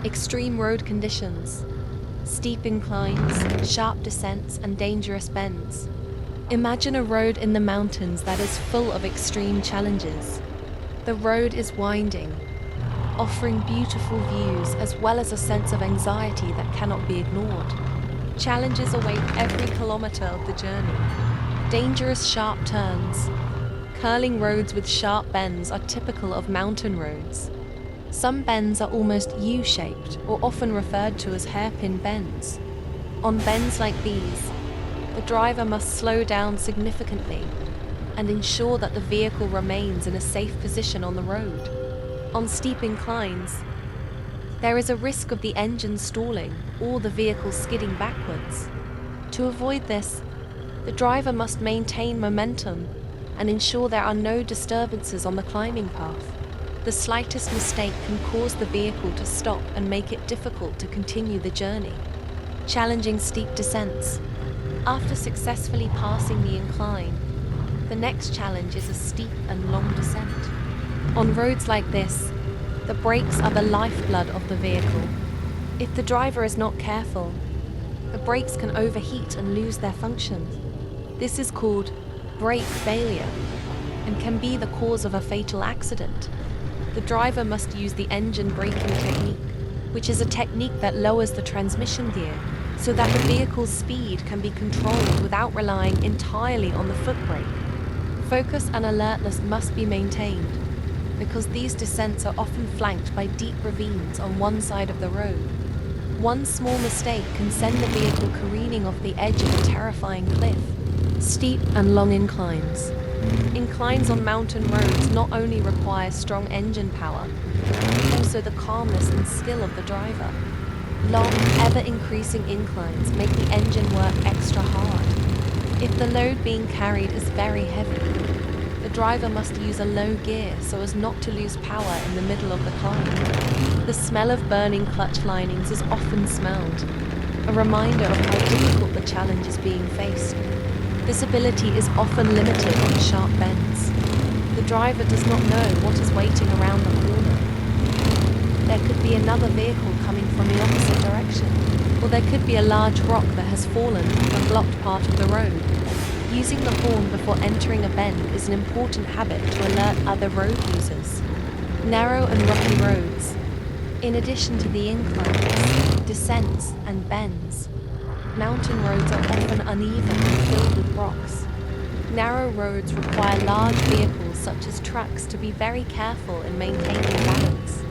Extreme road conditions, steep inclines, sharp descents, and dangerous bends. Imagine a road in the mountains that is full of extreme challenges. The road is winding, offering beautiful views as well as a sense of anxiety that cannot be ignored. Challenges await every kilometer of the journey. Dangerous sharp turns, curling roads with sharp bends are typical of mountain roads. Some bends are almost U-shaped or often referred to as hairpin bends. On bends like these, the driver must slow down significantly and ensure that the vehicle remains in a safe position on the road. On steep inclines, there is a risk of the engine stalling or the vehicle skidding backwards. To avoid this, the driver must maintain momentum and ensure there are no disturbances on the climbing path. The slightest mistake can cause the vehicle to stop and make it difficult to continue the journey. Challenging steep descents. After successfully passing the incline, the next challenge is a steep and long descent. On roads like this, the brakes are the lifeblood of the vehicle. If the driver is not careful, the brakes can overheat and lose their function. This is called brake failure and can be the cause of a fatal accident. The driver must use the engine braking technique, which is a technique that lowers the transmission gear so that the vehicle's speed can be controlled without relying entirely on the foot brake. Focus and alertness must be maintained because these descents are often flanked by deep ravines on one side of the road. One small mistake can send the vehicle careening off the edge of a terrifying cliff. Steep and long inclines. Inclines on mountain roads not only require strong engine power, but also the calmness and skill of the driver. Long, ever-increasing inclines make the engine work extra hard. If the load being carried is very heavy, the driver must use a low gear so as not to lose power in the middle of the climb. The smell of burning clutch linings is often smelled, a reminder of how difficult the challenge is being faced. Visibility is often limited on sharp bends. The driver does not know what is waiting around the corner. There could be another vehicle coming from the opposite direction, or there could be a large rock that has fallen and blocked part of the road. Using the horn before entering a bend is an important habit to alert other road users. Narrow and rocky roads. In addition to the inclines, descents, and bends, mountain roads are often uneven and filled with rocks. Narrow roads require large vehicles such as trucks to be very careful in maintaining balance.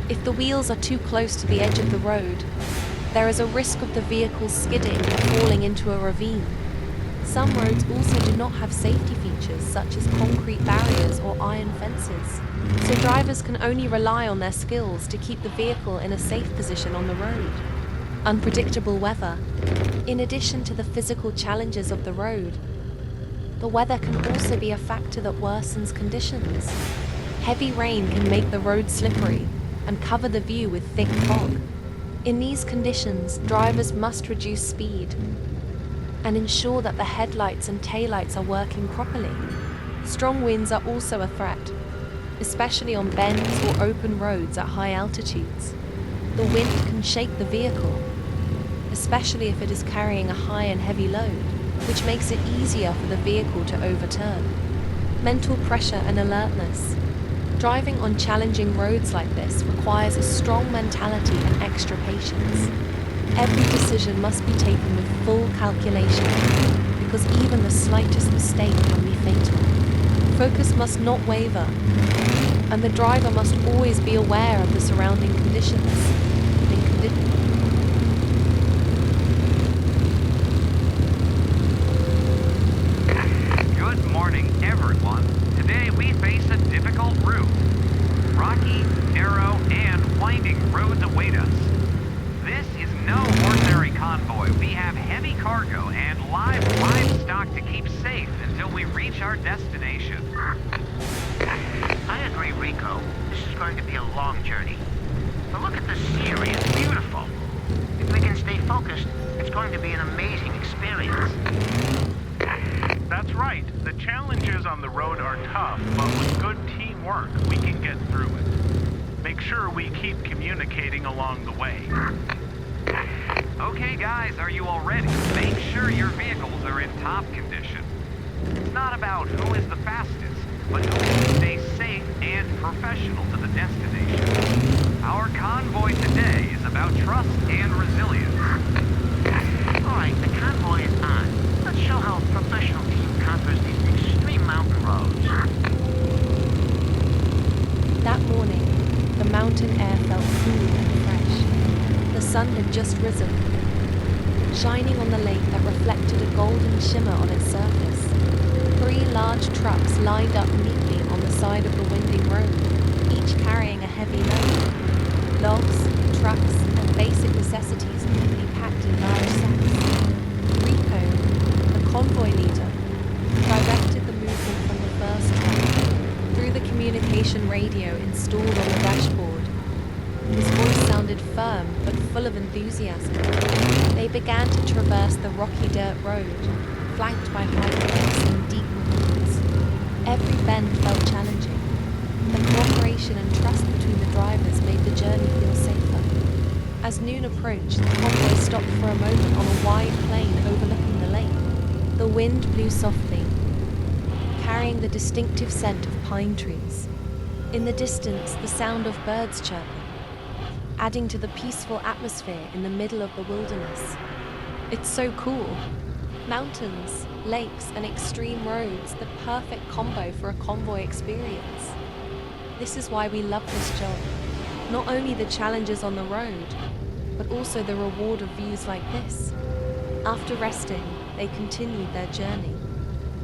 If the wheels are too close to the edge of the road, there is a risk of the vehicle skidding or falling into a ravine. Some roads also do not have safety features such as concrete barriers or iron fences, so drivers can only rely on their skills to keep the vehicle in a safe position on the road. Unpredictable weather. In addition to the physical challenges of the road, the weather can also be a factor that worsens conditions. Heavy rain can make the road slippery and cover the view with thick fog. In these conditions, drivers must reduce speed and ensure that the headlights and taillights are working properly. Strong winds are also a threat, especially on bends or open roads at high altitudes. The wind can shake the vehicle, especially if it is carrying a high and heavy load, which makes it easier for the vehicle to overturn. Mental pressure and alertness. Driving on challenging roads like this requires a strong mentality and extra patience. Every decision must be taken with full calculation, because even the slightest mistake can be fatal. Focus must not waver, and the driver must always be aware of the surrounding conditions. Good morning, everyone. Today we face a difficult route. Rocky, narrow, and winding roads await us. This is no ordinary convoy. We have heavy cargo and live livestock to keep safe until we reach our destination. I agree, Rico. This is going to be a long journey. But look at the scenery. It's beautiful. If we can stay focused, it's going to be an amazing experience. That's right. The challenges on the road are tough, but with good teamwork, we can get through it. Make sure we keep communicating along the way. Okay, guys, are you all ready? Make sure your vehicles are in top condition. It's not about who is the fastest, but who can stay safe and professional to the destination. Our convoy today is about trust and resilience. Alright, the convoy is on. Let's show how a professional team conquers these extreme mountain roads. That morning, the mountain air felt cool and fresh. The sun had just risen, shining on the lake that reflected a golden shimmer on its surface. 3 large trucks lined up neatly on the side of the winding road, each carrying a heavy load. Logs, trucks, and basic necessities neatly packed in large sacks. Rico, the convoy leader, directed the movement from the first truck through the communication radio installed on the dashboard. His voice sounded firm but full of enthusiasm. They began to traverse the rocky dirt road, flanked by high cliffs and deep ravines. Every bend felt challenging. The cooperation and trust between the drivers made the journey feel safer. As noon approached, the convoy stopped for a moment on a wide plain overlooking the lake. The wind blew softly, carrying the distinctive scent of pine trees. In the distance, the sound of birds chirping, adding to the peaceful atmosphere in the middle of the wilderness. It's so cool. Mountains, lakes, and extreme roads, the perfect combo for a convoy experience. This is why we love this job. Not only the challenges on the road, but also the reward of views like this. After resting, they continued their journey.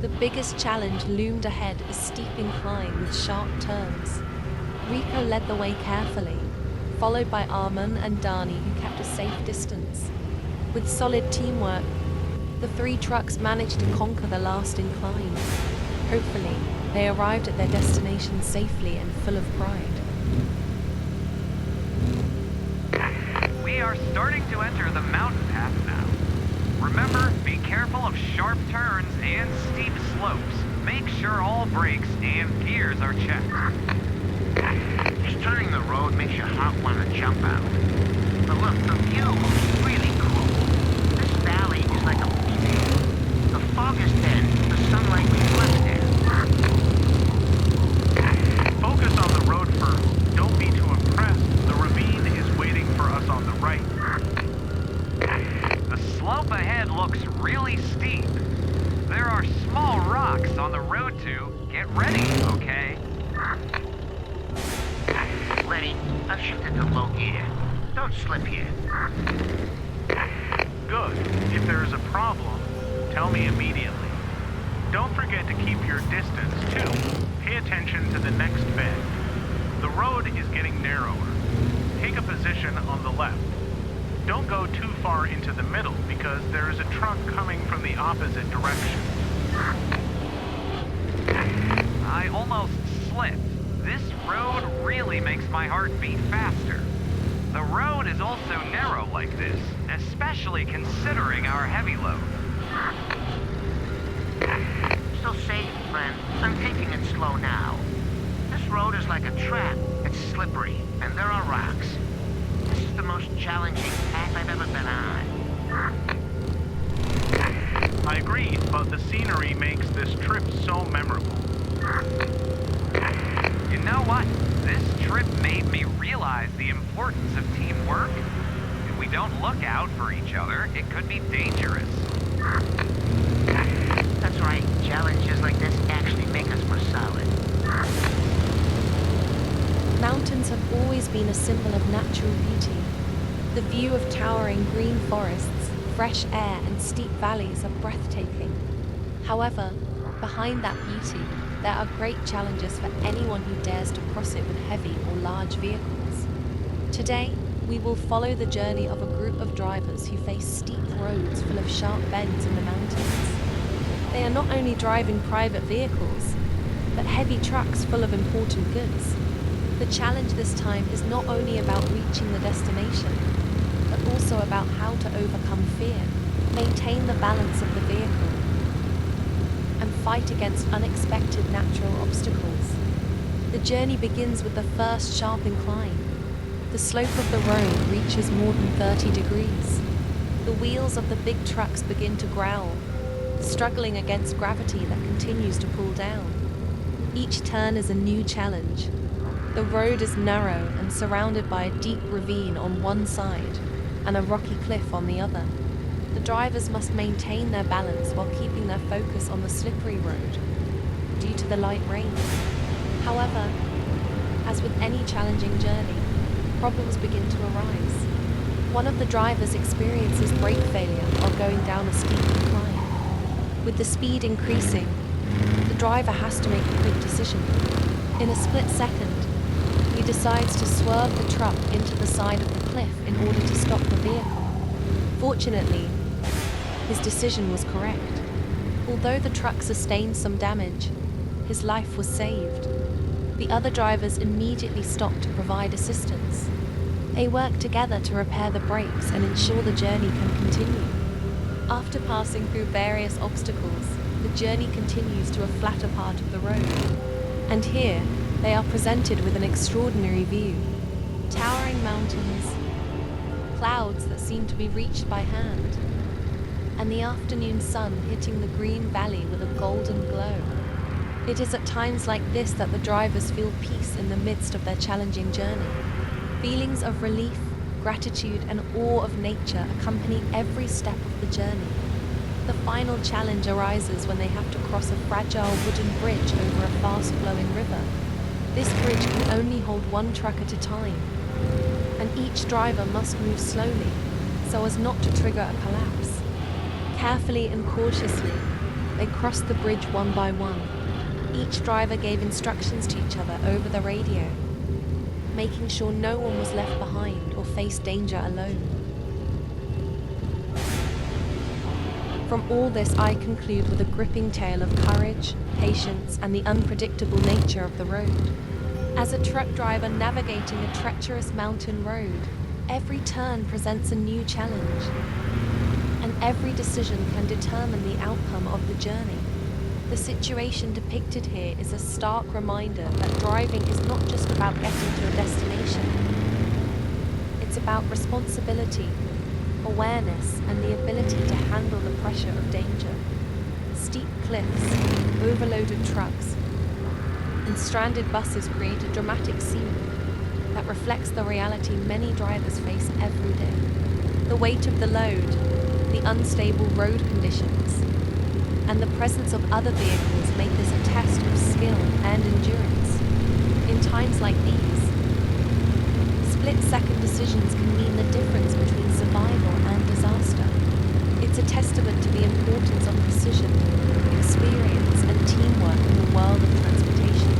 The biggest challenge loomed ahead, a steep incline with sharp turns. Rico led the way carefully, followed by Arman and Dani, who kept a safe distance. With solid teamwork, the 3 trucks managed to conquer the last incline. Hopefully, they arrived at their destination safely and full of pride. We are starting to enter the mountain path now. Remember, be careful of sharp turns and steep slopes. Make sure all brakes and gears are checked. Just turning the road makes your heart want to jump out. But look, the view is really cool. This valley is like a movie. The fog is thin, the sunlight reflects it. Focus on the road first. Don't be too impressed. The ravine is waiting for us on the right. The slope ahead looks really steep. There are small rocks on the road too. Get ready, okay? Ready? I've shifted to low gear. Don't slip here. Good. If there is a problem, tell me immediately. Don't forget to keep your distance, too. Pay attention to the next bend. The road is getting narrower. Take a position on the left. Don't go too far into the middle because there is a truck coming from the opposite direction. I almost slipped. This road really makes my heart beat faster. The road is also narrow like this, especially considering our heavy load. Still safe, friend. I'm taking it slow now. This road is like a trap. It's slippery, and there are rocks. This is the most challenging path I've ever been on. I agree, but the scenery makes this trip so memorable. You know what? This trip made me realize the importance of teamwork. If we don't look out for each other, it could be dangerous. That's right. Challenges like this actually make us more solid. Mountains have always been a symbol of natural beauty. The view of towering green forests, fresh air, and steep valleys are breathtaking. However, behind that beauty, there are great challenges for anyone who dares to cross it with heavy or large vehicles. Today, we will follow the journey of a group of drivers who face steep roads full of sharp bends in the mountains. They are not only driving private vehicles, but heavy trucks full of important goods. The challenge this time is not only about reaching the destination, but also about how to overcome fear, maintain the balance of the vehicle, and fight against unexpected natural obstacles. The journey begins with the first sharp incline. The slope of the road reaches more than 30 degrees. The wheels of the big trucks begin to growl, struggling against gravity that continues to pull down. Each turn is a new challenge. The road is narrow and surrounded by a deep ravine on one side and a rocky cliff on the other. The drivers must maintain their balance while keeping their focus on the slippery road due to the light rain. However, as with any challenging journey, problems begin to arise. One of the drivers experiences brake failure while going down a steep incline. With the speed increasing, the driver has to make a quick decision. In a split second, he decides to swerve the truck into the side of the cliff in order to stop the vehicle. Fortunately, his decision was correct. Although the truck sustained some damage, his life was saved. The other drivers immediately stopped to provide assistance. They work together to repair the brakes and ensure the journey can continue. After passing through various obstacles, the journey continues to a flatter part of the road. And here, they are presented with an extraordinary view. Towering mountains, clouds that seem to be reached by hand, and the afternoon sun hitting the green valley with a golden glow. It is at times like this that the drivers feel peace in the midst of their challenging journey. Feelings of relief, gratitude, and awe of nature accompany every step of the journey. The final challenge arises when they have to cross a fragile wooden bridge over a fast-flowing river. This bridge can only hold one truck at a time, and each driver must move slowly so as not to trigger a collapse. Carefully and cautiously, they crossed the bridge one by one. Each driver gave instructions to each other over the radio, making sure no one was left behind or faced danger alone. From all this, I conclude with a gripping tale of courage, patience, and the unpredictable nature of the road. As a truck driver navigating a treacherous mountain road, every turn presents a new challenge, and every decision can determine the outcome of the journey. The situation depicted here is a stark reminder that driving is not just about getting to a destination. It's about responsibility, awareness, and the ability to handle the pressure of danger. Steep cliffs, overloaded trucks, and stranded buses create a dramatic scene that reflects the reality many drivers face every day. The weight of the load, the unstable road conditions, and the presence of other vehicles make this a test of skill and endurance. In times like these, split-second decisions can mean the difference between survival and disaster. It's a testament to the importance of precision, experience, and teamwork in the world of transportation.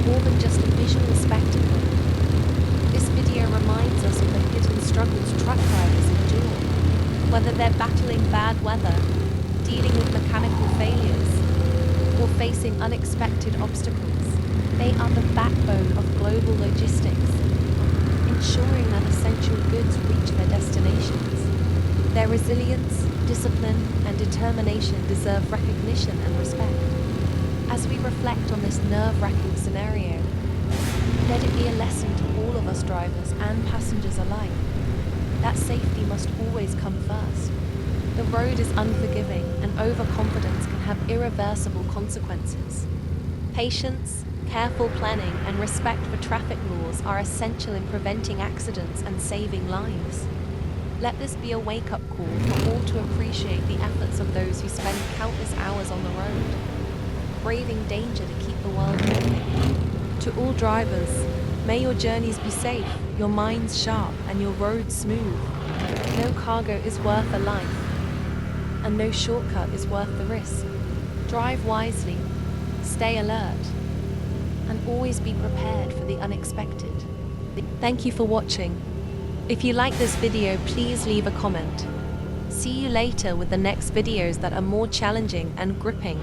More than just a visual spectacle, this video reminds us of the hidden struggles truck drivers endure. Whether they're battling bad weather, dealing with mechanical failures, or facing unexpected obstacles, they are the backbone of global logistics, ensuring that essential goods reach their destinations. Their resilience, discipline, and determination deserve recognition and respect. As we reflect on this nerve-wracking scenario, let it be a lesson to all of us drivers and passengers alike that safety must always come first. The road is unforgiving, and overconfidence can have irreversible consequences. Patience, careful planning, and respect for traffic laws are essential in preventing accidents and saving lives. Let this be a wake-up call for all to appreciate the efforts of those who spend countless hours on the road, braving danger to keep the world moving. To all drivers, may your journeys be safe, your minds sharp, and your roads smooth. No cargo is worth a life, and no shortcut is worth the risk. Drive wisely, stay alert, and always be prepared for the unexpected. Thank you for watching. If you like this video, please leave a comment. See you later with the next videos that are more challenging and gripping.